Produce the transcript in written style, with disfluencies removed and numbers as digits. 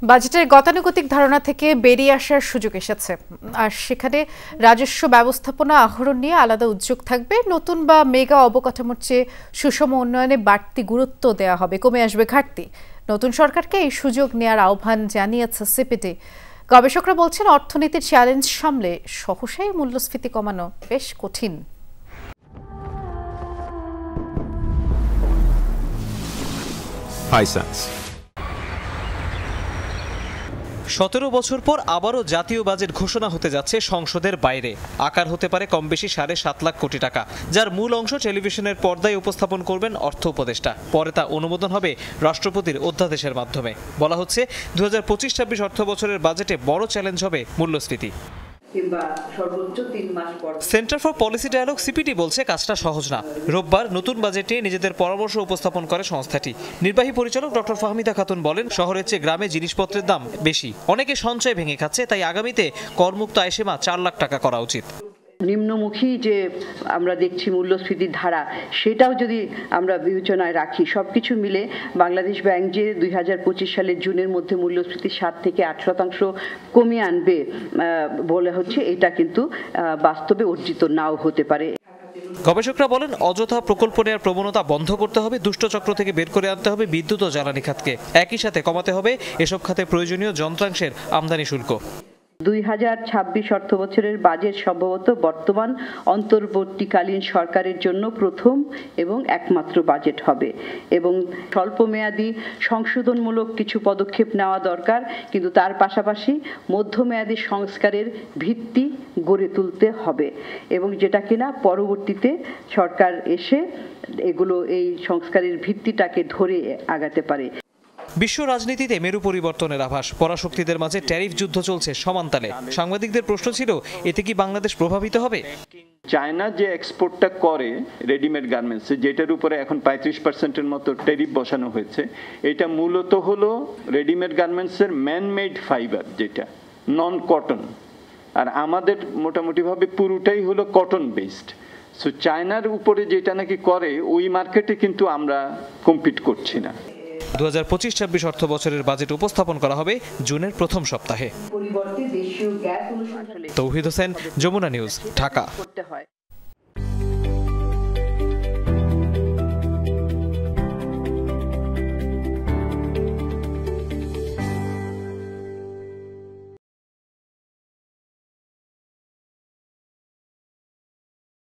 বাজেটের গতানুগতিক ধারণা থেকে বেরিয়ে আসার সুযোগ এসেছে, আর সেখানে রাজস্ব ব্যবস্থাপনা আহরণ নিয়ে আলাদা উদ্যোগ থাকবে। নতুন বা মেগা অবকাঠামোর চেয়ে সুষম উন্নয়নে বাড়তি গুরুত্ব দেওয়া হবে, কমে আসবে ঘাটতি। নতুন সরকারকে এই সুযোগ নেওয়ার আহ্বান জানিয়েছে সিপিডি। গবেষকরা বলছেন, অর্থনীতির চ্যালেঞ্জ সামলে সহসাই মূল্যস্ফীতি কমানো বেশ কঠিন। Hisense 17 বছর পর আবারও জাতীয় বাজেট ঘোষণা হতে যাচ্ছে সংসদের বাইরে। আকার হতে পারে কম বেশি 7.5 লাখ কোটি টাকা, যার মূল অংশ টেলিভিশনের পর্দায় উপস্থাপন করবেন অর্থ উপদেষ্টা। পরে তা অনুমোদন হবে রাষ্ট্রপতির অধ্যাদেশের মাধ্যমে। বলা হচ্ছে 2025-26 অর্থ বছরের বাজেটে বড় চ্যালেঞ্জ হবে মূল্যস্ফীতি। Center for policy dialogue CPD বলছে কাজটা সহজ না। রোববার নতুন বাজেটে নিজেদের পরামর্শ উপস্থাপন করে সংস্থাটি। নির্বাহী পরিচালক ডক্টর ফাহমিদা খাতুন বলেন, শহরের চেয়ে গ্রামে জিনিসপত্রের দাম বেশি, অনেকে সঞ্চয় ভেঙে খাচ্ছে, তাই আগামীতে করমুক্ত আয়সীমা 4 লাখ টাকা করা উচিত। নিম্নমুখী যে আমরা দেখছি মূল্যস্ফীতির ধারা, সেটাও যদি আমরা বিবেচনায় রাখি, সবকিছু মিলে বাংলাদেশ ব্যাংক যে 2025 সালের জুনের মধ্যে মূল্যস্ফীতি 7 থেকে 8% কমিয়ে আনবে বলে হচ্ছে, এটা কিন্তু বাস্তবে অর্জিত নাও হতে পারে। গবেষকরা বলেন, অযথা প্রকল্প নেওয়ার প্রবণতা বন্ধ করতে হবে, দুষ্টচক্র থেকে বের করে আনতে হবে বিদ্যুৎ ও জ্বালানি খাতকে। একই সাথে কমাতে হবে এসব খাতে প্রয়োজনীয় যন্ত্রাংশের আমদানি শুল্ক। 2026 অর্থ বছরের বাজেট সম্ভবত বর্তমান অন্তর্বর্তীকালীন সরকারের জন্য প্রথম এবং একমাত্র বাজেট হবে, এবং স্বল্পমেয়াদী সংশোধনমূলক কিছু পদক্ষেপ নেওয়া দরকার, কিন্তু তার পাশাপাশি মধ্যমেয়াদী সংস্কারের ভিত্তি গড়ে তুলতে হবে, এবং যেটা কিনা পরবর্তীতে সরকার এসে এগুলো এই সংস্কারের ভিত্তিটাকে ধরে আগাতে পারে। বিশ্ব রাজনীতিতে মেরু পরিবর্তনের আভাস। পরাশক্তিদের মাঝে ট্যারিফ যুদ্ধ চলছে সমানতালে। সাংবাদিকদের প্রশ্ন ছিল, এতে কি বাংলাদেশ প্রভাবিত হবে? চায়না যে এক্সপোর্টটা করে রেডিমেড গার্মেন্টসে, যেটার উপরে এখন 35%-এর মতো ট্যারিফ বসানো হয়েছে, এটা মূলত হলো রেডিমেড গার্মেন্টসের ম্যানমেড ফাইবার, যেটা নন কটন, আর আমাদের মোটামুটিভাবে পুরোটাই হলো কটন বেসড। সো চায়নার উপরে যেটা নাকি করে, ওই মার্কেটে কিন্তু আমরা কম্পিট করছি না। 2025-26 অর্থ বছরের বাজেট উপস্থাপন করা হবে জুনের প্রথম সপ্তাহে। তৌহিদ হোসেন, যমুনা নিউজ, ঢাকা।